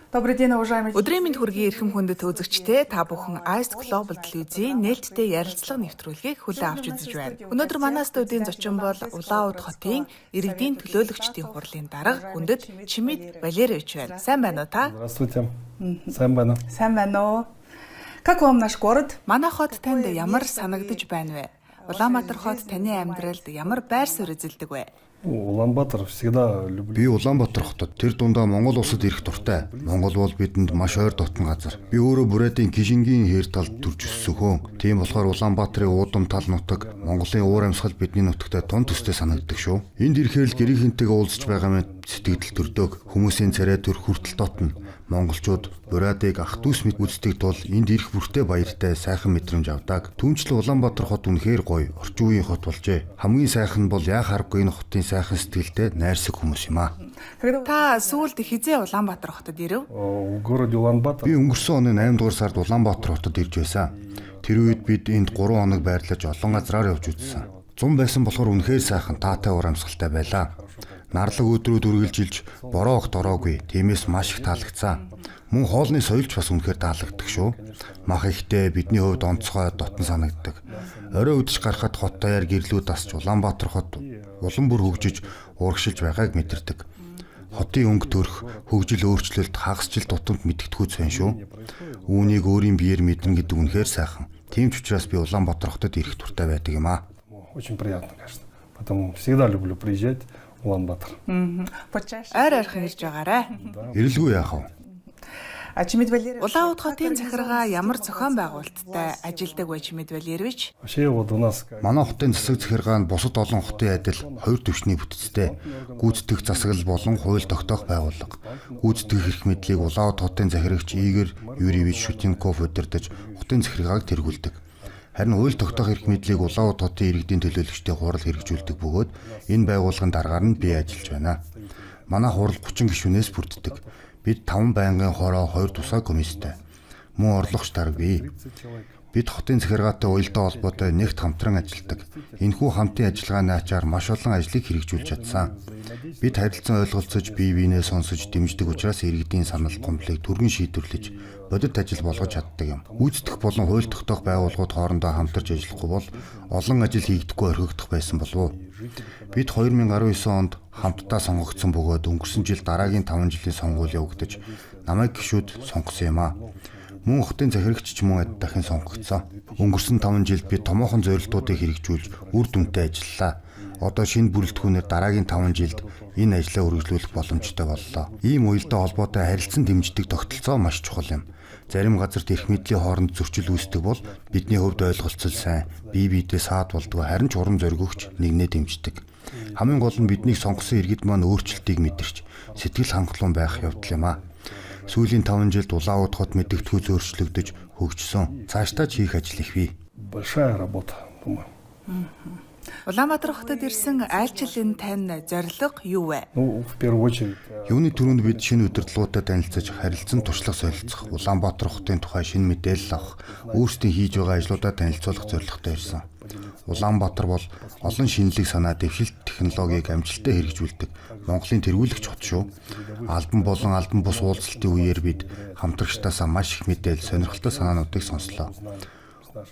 Өдрийн мэнд хүргэе эрхэм хүндэт үзэгчдээ та бүхэн Ice Global телевизийн нээлттэй ярилцлага нэвтрүүлгийг хүлээн авч үзэж байна. Өнөөдөр манай студийн зочин бол Улаануд хотын иргэдийн төлөөлөгчдийн хурлын дарга хүндэт Чимид Валерьевич байна. Сайн байна уу та? Здравствуйте. Сайн байна. Сайн байна уу? Как вам наш город? Манай хот танд ямар санагдаж байна вэ? Улаанбаатар хот таны амьдралд ямар байр суурь эзэлдэг вэ? Улаанбаатар всегда люблю. Би Улаанбаатар хотод тэр дундаа Монгол улсад ирэх дуртай. Монгол бол бидэнд маш ойр дотн газар. Би өөрөө Бурайдын Кишингийн хээр талд төрж өссөн хүн. Тийм болохоор Улаанбаатарын уудам тал нутаг, Монголын уур амьсгал бидний нутагтай тун төстэй санагддаг шүү. Энд ирэхээр л гэрийнхэнтэйгээ уулзч байгаа мэт сэтгэл төрдөг. Хүмүүсийн царай төр хүртэл дотно. Монголчууд Бурайдыг ах дүүс мэт үздэг тул энд ирэх бүртээ баяртай сайхан мэдрэмж авдаг. Түүнчлэн Улаанбаатар хот үнэхээр гоё, орчин үеийн хот болжээ. Хамгийн сайхан нь бол яа харахгүй энэ хотын сайхан сэтгэлтэй найрсаг хүмүүс юм аа. Та сүүлд хизээ Улаанбаатар хотод ирэв? В городе Улан-Батор. Би өнгөрсөн оны 8 дугаар сард Улаанбаатар хотод ирж байсан. Тэр үед бид энд 3 хоног байрлаж олон газраар явж үзсэн. Зун байсан болохоор үнэхээр сайхан таатай уур амьсгалтай байлаа. Нарлаг өдрүүд үргэлжилж бороо огт ороогүй. Тиймээс маш их таалагдсан. Мөн хоолны соёлч бас үнэхээр таалагддаг шүү. Мах ихтэй бидний хувьд онцгой дотн санагддаг. Орой үдэж гарахад хот даяар гэрлүүд дасч Улаанбаатар хот улам бүр хөгжиж урагшилж байгааг мэдэрдэг. Хотын өнгө төрх, хөгжил өөрчлөлт хагасжил тутамд мэддэхгүйц байна шүү. Үүнийг өөрийн биеэр мэднэ гэдэг үнэхээр сайхан. Тийм ч учраас би Улаанбаатар хотод ирэх дуртай байдаг юм аа. Очень приятно, конечно. Потому всегда люблю приезжать в Улан-Батор. Ойр ойрхон ирж байгаарай. Ирэлгүй яах вэ? Улаануд хотын захиргаа ямар зохион байгуулалттай ажилдаг вэ Чимид Валерьевич? Вообще вот у нас Манай хотын засаг захиргаа нь бусад олон хотын адил хоёр түвшний бүтцтэй. Гүйцэтгэх засаглал болон хууль тогтоох байгууллага. Гүйцэтгэх эрх мэдлийг Улаануд хотын захирагч Игорь Юрьевич Шутенков удирдах хотын захиргааг тэргүүлдэг. Харин хууль тогтоох эрх мэдлийг Улаануд хотын иргэдийн төлөөлөгчдийн хурал хэрэгжүүлдэг бөгөөд энэ байгууллагын даргаар нь бий ажиллаж байна. Манай хурал 30 гишүүнээс бүрддэг. Бид 5 байнгын хороо 2 тусгай комисстэй. Мөн орлогч дарга бий. Бид хотын захиргаатай уялдаа холбоотой нэгт хамтран ажилладаг. Энэхүү хамтын ажиллагааны ачаар маш олон ажлыг хэрэгжүүлж чадсан. Бид харилцан ойлголцож, бие биенээ сонсож дэмждэг учраас иргэдийн санал гомдлыг түргэн шийдвэрлэж, бодит ажил болгож чаддаг юм. Гүйцэтгэх болон хууль тогтоох байгууллагууд хоорондоо хамтарч ажиллахгүй бол олон ажил хийгдэхгүй орхигдох байсан болов уу? Бид 2019 онд хамтдаа сонгогдсон бөгөөд өнгөрсөн жил дараагийн 5 жилийн сонгуул явагдаж, намайг гишүүд сонгосон юм аа. Мөн хотын захирагч ч мөн дахин сонгогдсон. Өнгөрсөн 5 жилд би томоохон зорилтуудыг хэрэгжүүлж үр дүнтэй ажиллалаа. Одоо шинэ бүрэлдэхүүнээр дараагийн 5 жилд энэ ажлаа үргэлжлүүлэх боломжтой боллоо. Ийм уялдаа холбоотой харилцан дэмждэг тогтолцоо маш чухал юм. Зарим газарт эрх мэдлийн хооронд зөрчил үүсдэг бол бидний хувьд ойлголцол сайн, бие биедээ саад болдгоо харин ч урам зоригогч нэгнээ дэмждэг. Хамгийн гол нь биднийг сонгосон иргэд маань өөрчлөлтийг мэдэрч сэтгэл хангалуун байх явдал юм аа. Сүүлийн 5 жилд Улаануд хот мэдэгдэхүй зөөрчлөгдөж хөгжсөн. Цаашдаа ч хийх ажил их бий. большая работа, думаю. Улаанбаатар хотод ирсэн айлчлалын тань зорилго юу вэ? Ну, в первую очередь, Юуны түрүүнд бид шинэ удирдлагуудад танилцаж харилцан туршлага солилцох, Улаанбаатар хотын тухай шинэ мэдээлэл авах, өөрсдийн хийж байгаа ажлуудаа танилцуулах зорилготой ирсэн. Улаанбаатар бол олон шинэлэг санаа, дэвшилт технологиг амжилттай хэрэгжүүлдэг Монголын тэргүүлэгч хот шүү. Албан болон албан бус уулзалтын үеэр бид хамтрагчдаасаа маш их мэдээлэл, сонирхолтой санаануудыг сонслоо.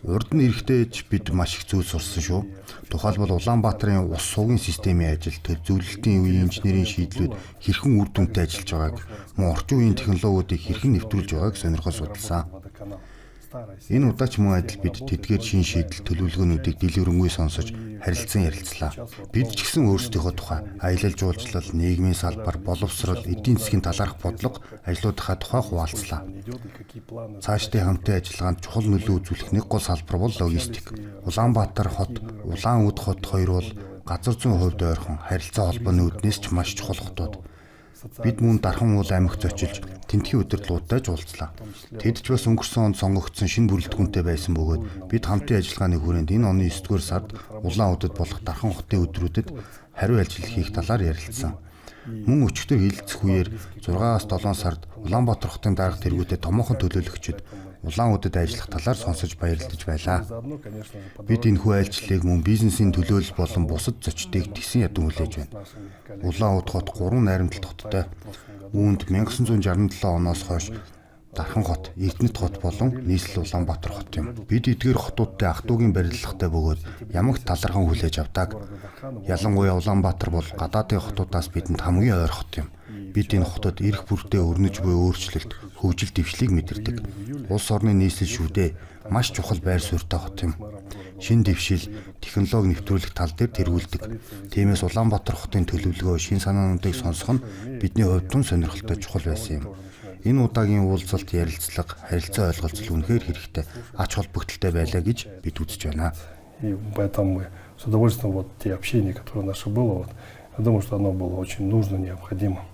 Урд нь эрэхтэйж бид маш их зүйл сурсан шүү. Тухайлбал Улаанбаатарын ус суугийн системийн ажил, төлөвлөлтийн үеийн инженерийн шийдлүүд хэрхэн үр дүнтэй ажиллаж байгааг, мөн орчин үеийн технологиудыг хэрхэн нэвтрүүлж байгааг сонирхол судалсан. Энэ удаач мөн адил бид тэдгээр шин шийдэл төлөвлөгөөнүүдийг дэлгэрэнгүй сонсож харилцан ярилцлаа. Бид ч гэсэн өөрсдийнхөө тухай аялал жуулчлал, нийгмийн салбар, боловсрол, эдийн засгийн талаарх бодлого, ажлуудынхаа тухай хуваалцлаа. Цаашдын хамтын ажиллагаанд чухал нөлөө үзүүлэх нэг гол салбар бол логистик. Улаанбаатар хот, Улаануд хот хоёр бол газар зүйн хувьд ойрхон харилцаа холбооны үүднээс ч маш чухал хотууд. Бид мөн Дархан уул аймагт очилж тентхийн удирдлагуудтай уулзлаа. Тэд ч бас өнгөрсөн онд сонгогдсон шинэ бүрэлдэхүүнтэй байсан бөгөөд бид хамтын ажиллагааны хүрээнд энэ оны 9-р сард Улаанудад болох Дархан хотын өдрүүдэд хариу ажил хийх талаар ярилцсан. Мөн өчигдөр хилцэх үеэр 6-7 сард Улаанбаатар хотын дарга тэргүүдэд томоохон төлөөлөгчид Улаан удад ажиллах талаар сонсож баярлаж байлаа. Бид энэхүү айлчлалыг мөн бизнесийн төлөөлөл болон бусад зочдыг тэсэн ядан хүлээж байна. Улаан уд хот 3 найрамдалт хоттой. Үүнд 1967 оноос хойш Дархан хот, Эрдэнэт хот болон нийслэл Улаанбаатар хот юм. Бид эдгээр хотуудтай ах トゥ угийн барилгатай бөгөөд ямагт талархан хүлээж авдаг. Ялангуяа Улаанбаатар бол гадаадын хотуудаас бидэнд хамгийн ойр хот юм. Бид энэ хотод эрх бүртээ өрнөж буй өөрчлөлт, хөгжил дэвшлийг мэдэрдэг. Улс орны нийслэл шүдээ маш чухал байр суурьтай хот юм. Шин дэвшил, технологи нэвтрүүлэх тал дээр тэргүүлдэг. Тиймээс Улаанбаатар хотын төлөвлөгөө, шин санаануудыг сонсох нь бидний хувьд тун сонирхолтой чухал байсан юм. Энэ удаагийн уулзалт, ярилцлага, харилцаа ойлголцол үнэхээр хэрэгтэй, ач холбогдолтой байлаа гэж бид үзэж байна. И поэтому мы с удовольствием вот те общения, которые наше было, вот, я думаю, что оно было очень нужно, необходимо.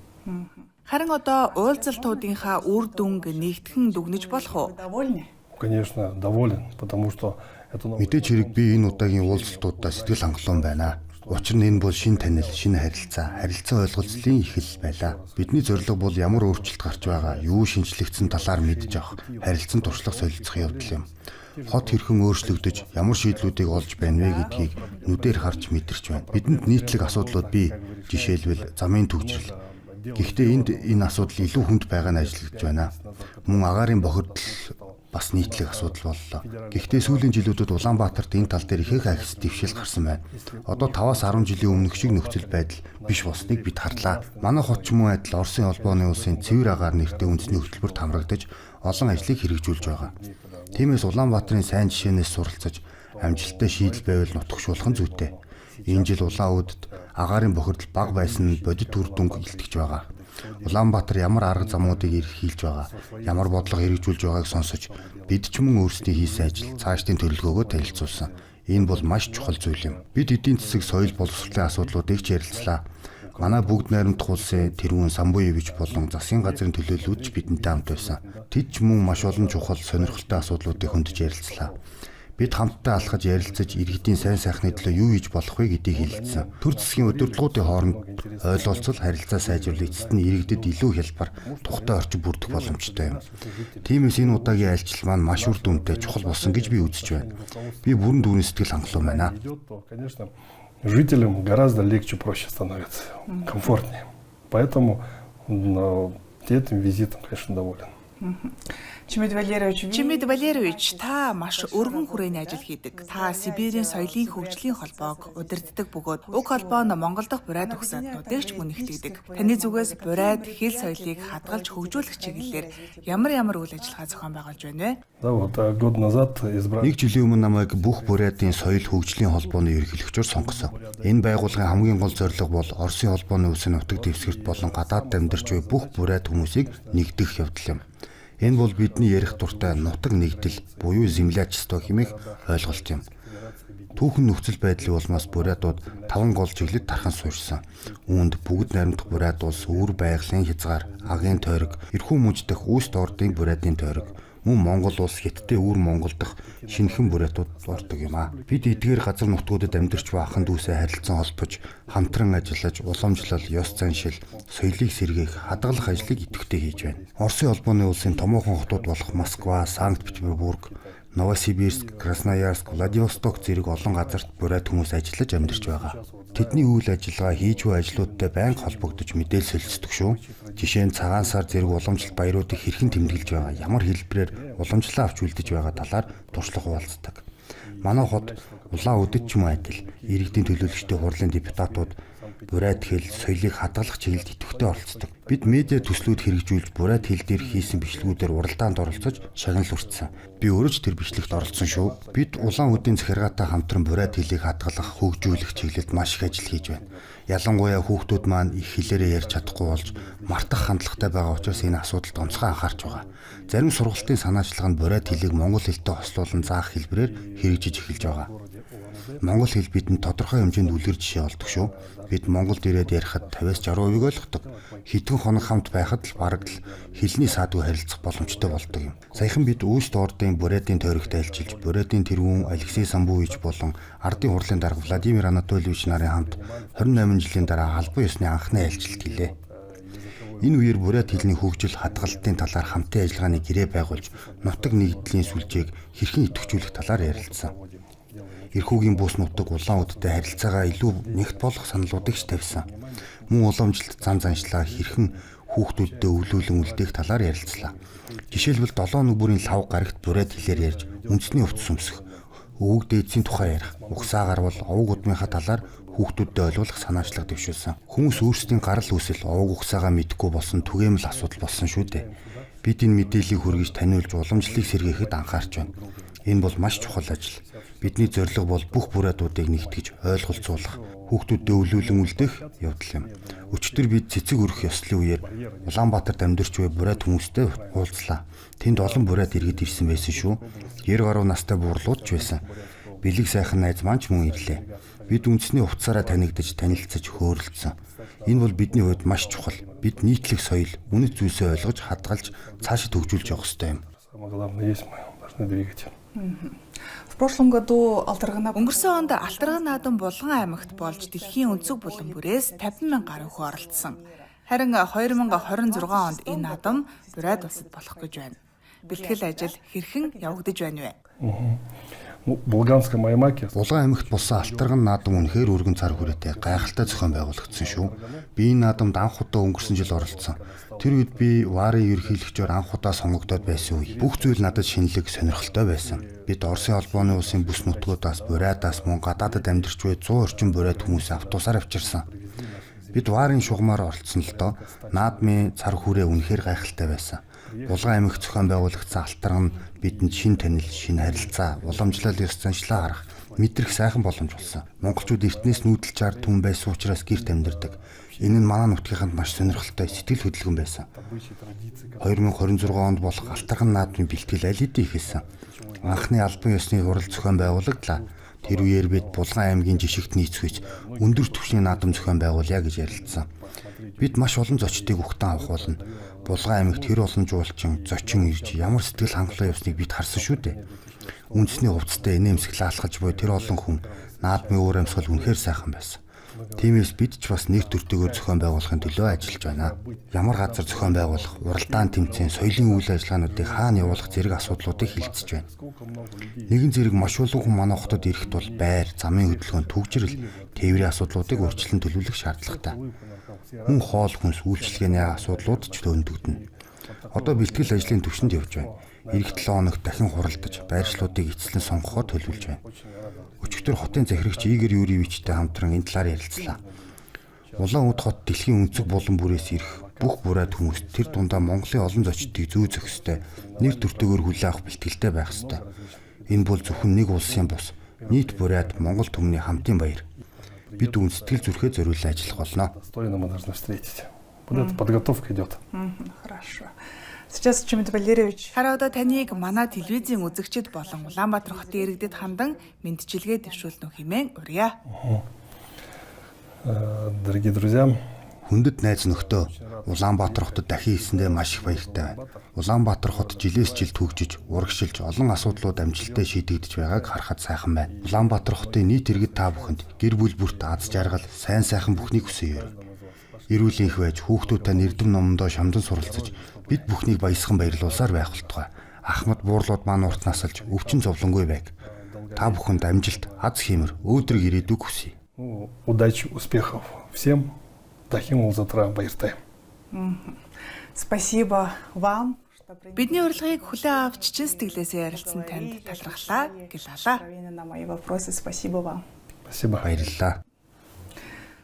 Харин одоо уулзалтуудынхаа үр дүнг нэгтгэн дүгнэж болох уу? Довольны? Конечно, доволен, потому что это новое. Мэдээж хэрэг би энэ удаагийн уулзалтуудаа сэтгэл хангалуун байна. Учир нь энэ бол шин танил, шин харилцаа ойлголцлын эхлэл байлаа. Бидний зорилго бол ямар өөрчлөлт гарч байгаа, юу шинжлэгдсэн талаар мэдж авах, харилцан туршлах солилцох явдал юм. Хот хэрхэн өөрчлөгдөж, ямар шийдлүүдийг олж байна вэ гэдгийг нүдээр харж мэдэрч байна. Бидэнд нийтлэг асуудлууд бий. Жишээлбэл замын төвчрөл. Гэхдээ энэ асуудал илүү хүнд байгаа нь ажиллагдж байна. Мөн агаарын бохирдол бас нийтлэг асуудал боллоо. Гэхдээ сүүлийн жилүүдэд Улаанбаатарт энэ тал дээр ихэнх ахис дэвшил гарсан байна. Одоо 5-10 жилийн өмнөх шиг нөхцөл байдал биш болсныг бид харлаа. Манай хот ч мөн адил Оросын холбооны улсын цэвэр агаар нэртэй үндэсний хөтөлбөрт хамрагдаж олон ажлыг хэрэгжүүлж байгаа. Тиймээс Улаанбаатарын сайн жишээнээс суралцаж амжилттай шийдэл байвал нутагшуулах нь зүйтэй. Энэ жил улаан удад агаарын бохирдол бага байсан нь бодит үр дүнг илтгэж байгаа. Улаанбаатар ямар арга замуудыг эрхэлж байгаа, ямар бодлого хэрэгжүүлж байгааг сонсож бид ч мөн өөрсдийн хийсэн ажил, цаашдын төлөвлөгөөгөө танилцуулсан. Энэ бол маш чухал зүйл юм. Бид эдийн засаг, соёл боловсролын асуудлуудыг ч ярилцлаа. Манай бүгд найрамдах улсын тэрүүн Самбуевич болон засгийн газрын төлөөллүүд ч бидэнтэй хамт байсан. Тэд ч мөн маш олон чухал сонирхолтой асуудлуудыг хөндөж ярилцлаа. Бид хамтдаа алхаж ярилцаж иргэдийн сайн сайхны төлөө юу хийж болох вэ гэдгийг хэлэлцсэн. Төр засгийн удирдлагуудын хооронд ойлголцол, харилцаа сайжруулах эцэст нь иргэдэд илүү хялбар, тухтай орчин бүрдэх боломжтой юм. Тиймээс энэ удаагийн айлчлал маань маш үр дүнтэй, чухал болсон гэж би үзэж байна. Би бүрэн дүүрэн сэтгэл хангалуун байна. Конечно, жителям гораздо легче, проще становится, комфортнее. Поэтому этим визитом, конечно, доволен. Чимэд Валерьевич, та маш өргөн хүрээний ажил хийдэг. Та Сибирийн соёлын хөгжлийн холбоог удирддаг бөгөөд уг холбоо нь Монгол дахь бурайд угсаатнуудыг ч мөн нэгтгэдэг. Таны зүгээс бурайд хэл соёлыг хадгалж хөгжүүлэх чиглэлээр ямар үйл ажиллагаа зохион байгуулж байна вэ? Да, вот год назад избрали. Нэг жилийн өмнө намайг бүх бурайдын соёл хөгжлийн холбооны ерөнхийлөгчөөр сонгосон. Энэ байгууллагын хамгийн гол зорилго бол Оросын холбооны улсын нутаг дэвсгэрт болон гадаадд амьдарч буй бүх бурайд хүмүүсийг нэгдэх явдал юм. Энэ бол бидний ярих дуртай нутаг нэгдэл буюу землячество хэмээх ойлголт юм. Түүхэн нөхцөл байдлын улмаас бурайдууд 5 гол чиглэлд тархан суурьсан. Үүнд бүгд найрамдах бурайд улс, өвөр байгалийн хязгаар, агийн тойрог, эрхүү мужи дахь үүст ордын бурайдын тойрог, мөн Монгол улс хятадын өвөр Монгол дахь шинэхэн бурайдууд ордог юм аа. Бид эдгээр газар нутгуудад амьдарч буй ахын дүүсээ харилцан холбож, хамтран ажиллаж, уламжлал, ёс заншил, соёлыг сэргээх, хадгалах ажлыг идэвхтэй хийж байна. Оросын холбооны улсын томоохон хотууд болох Москва, Санкт-Петербург, Новосибирск, Красноярск, Владивосток зэрэг олон газарт бурайд хүмүүс ажиллаж амьдарч байгаа. Тэдний үйл ажиллагаа хийж буй ажлуудтай байнга холбогдож мэдээлэл солилцдог шүү. Жишээ нь цагаан сар зэрэг уламжлалт баяруудыг хэрхэн тэмдэглэж байгаа, ямар хэлбэрээр уламжлалаа авч үлдэж байгаа талаар туршлага хуваалцдаг. Манай хот улаан удад ч юм адил иргэдийн төлөөлөгчдийн хурлын депутатууд бурайд хэл соёлыг хадгалах чиглэлд идэвхтэй оролцдог. Бид медиа төслүүд хэрэгжүүлж бурайд хэл дээр хийсэн бичлэгүүдээр уралдаанд оролцож шагнал хүртсэн. Би өөрөө ч тэр бичлэгт оролцсон шүү. Бид улаан үдийн захиргаатай хамтран бурайд хэлийг хадгалах, хөгжүүлэх чиглэлд маш их ажил хийж байна. Ялангуяа хүүхдүүд маань их хэлээрээ ярьж чадахгүй болж мартах хандлагатай байгаа учраас энэ асуудалд онцгой анхаарч байгаа. Зарим сургалтын санаачлага нь бурайд хэлийг монгол хэлтэй хослуулан заах хэлбэрээр хэрэгжиж эхэлж байгаа. Монгол хэл бидэнд тодорхой хэмжээнд үлгэр жишээ олдог шүү. Бид Монголд ирээд ярихад 50-60% ойлгодог. Хэдхэн хоног хамт байхад л бараг л хэлний саадгүй харилцах боломжтой болдог юм. Саяхан бид Үүст ордын бурайдын тойрогт айлчилж, бурайдын тэрүүн Алексей Самбуевич болон ардын хурлын дарга Владимир Анатольевич нарын хамт 28 жилийн дараа албан ёсны анхны айлчилт хийлээ. Энэ үеэр бурят хэлний хөгжил хадгалтын талаар хамтын ажиллагааны гэрээ байгуулж, нутаг нэгдлийн сүлжээг хэрхэн идэвхжүүлэх талаар ярилцсан. Эрхүүгийн бус нутаг улаан удаатай харилцаагаа илүү нэгт болгох саналуудыг ч тавьсан. Мөн уламжилт зам заншлаа хэрхэн хүүхдүүддээ өвлүүлэн үлдээх талаар ярилцлаа. Жишээлбэл 7 өнөг бүрийн лав гарагт бурайд хэлээр ярьж, үндэсний хувцас өмсөх, өвөг дээдсийн тухай ярих, угсаа гарвал овог удмынхаа талаар хүүхдүүдэд ойлгуулах санаачлага дэвшүүлсэн. Хүмүүс өөрсдийн гарал үүсэл овог угсаагаа мэдэхгүй болсон түгээмэл асуудал болсон шүү дээ. Бид энэ мэдээллийг хүргэж таниулж уламжлалыг сэргээхэд анхаарч байна. Энэ бол маш чухал ажил. Бидний зорилго бол бүх бурайдуудыг нэгтгэж ойлголцуулах, хүүхдүүдэд өвлүүлэн үлдээх явдал юм. Өчигдөр бид цэцэг өргөх ёслолын үеэр Улаанбаатарт амьдарч буй бурайд хүмүүстэй уулзлаа. Тэнд олон бурайд иргэд ирсэн байсан шүү. 90 гаруй настай буурлууд ч байсан. Бэлэг сайхан найз маань ч мөн ирлээ. Бид үндэсний хувцасаараа танигдаж, танилцаж, хөөрөлдсөн. Энэ бол бидний хувьд маш чухал. Бид нийтлэг соёл, үнэт зүйлсээ ойлгож, хадгалж, цаашид хөгжүүлж явах ёстой юм. Самое главное есть, мы должны двигать. В прошлом году Алтаргана Өнгөрсөн онд Алтарган наадам Булган аймагт болж дэлхийн өнцөг булан бүрээс 50,000 гаруй хүн оролцсон. Харин 2026 онд энэ наадам бурайд улсад болох гэж байна. Бэлтгэл ажил хэрхэн явагдаж байна вэ? Ну, Булганском Аймаке Булган аймагт болсон Алтарган наадам үнэхээр өргөн цар хүрээтэй гайхалтай зохион байгуулагдсан шүү. Би энэ наадамд анх удаа өнгөрсөн жил оролцсон. Тэр үед би Варын ерөнхийлөгчөөр анх удаа сонгогдоод байсан үе. Бүх зүйл надад шинэлэг, сонирхолтой байсан. Бид Оросын холбооны улсын бүс нутгуудаас, бурайдаас мөн гадаадад амьдарч буй 100 орчим бурайд хүмүүсээ автобусаар авчирсан. Бид Варын шугамаар оролцсон л доо. Наадмын цар хүрээ үнэхээр гайхалтай байсан. Булган аймагт зохион байгуулагдсан Алтарган бидэнд шин танил, шин харилцаа, уламжлал ёс заншлаа харах, мэдрэх сайхан боломж болсон. Монголчууд эртнээс нүүдэлж ард түмэн байсан учраас гэрт амьдардаг. Энэ нь манай нутгийнханд маш сонирхолтой, сэтгэл хөдлөгөн байсан. 2026 онд болох Алтарган наадмын бэлтгэл аль хэдийн ихэлсэн. Анхны албан ёсны хурал зохион байгуулагдлаа. Тэр үеэр бид Булган аймгийн жишигт нийцвэж өндөр түвшний наадам зохион байгуулъя гэж ярилцсан. Бид маш олон зочдыг ухтан авах болно. Булган аймагт хэр олон жуулчин, зочин ирж ямар сэтгэл хангалуун явсныг бид харсан шүү дээ. Үндэсний хувцастай инээмсэг лаалхаж буй тэр олон хүн наадмын уур амьсгал үнэхээр сайхан байсан. Тиймээс бид ч бас нэг төртөгөөр зохион байгуулахын төлөө ажиллаж байна. Ямар газар зохион байгуулах, уралдаан тэмцээн, соёлын үйл ажиллагаануудыг хаана явуулах зэрэг асуудлуудыг хилцэж байна. Нэгэн зэрэг маш олон хүн манай хотод ирэхэд бол байр, замын хөдөлгөөн, төгжрөл, тээврийн асуудлуудыг урьдчилан төлөвлөх шаардлагатай. Мөн хоол хүнс үйлчилгээний асуудлууд ч төндөгдөнө. Одоо бэлтгэл ажлын түвшинд явж байна. Ирэх 7 хоногт дахин хуралдаж, байршлуудыг эцэслэн сонгохоор төлөвлөж байна. Өчигдөр хотын захирагч Игорь Юрьевичтэй хамтран энэ талаар ярилцлаа. Улаан уд хот дэлхийн өнцөг булан бүрээс ирэх бүх бурайд хүмүүст тэр дундаа Монголын олон зочдыг зөө зөхстэй, нэр төртөгөөр хүлээн авах бэлтгэлтэй байх ёстой. Энэ бол зөвхөн нэг улсын бус, нийт бурайд Монгол түмний хамтын баяр. Бид үн сэтгэл зүрхээ зориулсан ажиллах болно. достойно мы должны встретить. Вот эта подготовка идет. Хорошо. Сейчас Чимэд Валерьевич. Хараа одоо таныг манай телевизийн үзэгчид болон Улаанбаатар хотын иргэдэд хандан мэдчилгээ дэвшүүлнэ хэмээн урья. Дорогие друзья, Хүндэт найз нөхдөө Улаанбаатар хотод дахин ирсэндээ маш их баяртай байна. Улаанбаатар хот жилээс жилд хөгжиж, урагшилж олон асуудлууд амжилттай шийдэгдэж байгааг харахад сайхан байна. Улаанбаатар хотын нийт иргэд та бүхэнд гэр бүл бүрт аз жаргал, сайн сайхан бүхнийг хүсье. Эрүүл энх байж, хүүхдүүдтэй нэрдэм номондоо шамдан суралцаж, бид бүхнийг баясхан баярлуулсаар байх болтугай. Ахмад буурлууд маань урт насалж, өвчин зовлонгүй байг. Та бүхэнд амжилт, аз хиймэр, өөдрөг ирээдүг хүсье. удачи, успехов всем. Дахин улзатраа баяртай. Спасибо вам. Бидний урилгыг хүлээн авч чин сэтгэлээсээ ярилцсан танд талархлаа гэлалаа. На мои вопросы. Спасибо вам. Спасибо. Баярлалаа.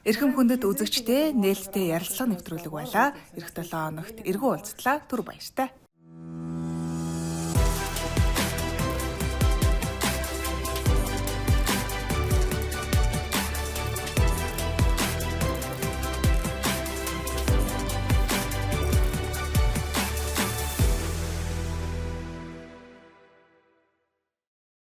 Эрхэм хүндэт үзэгчдээ нээлттэй ярилцлага нэвтрүүлэг байлаа. Эх 7 хоногт эргүү уулзтлаа. Түр баяртай.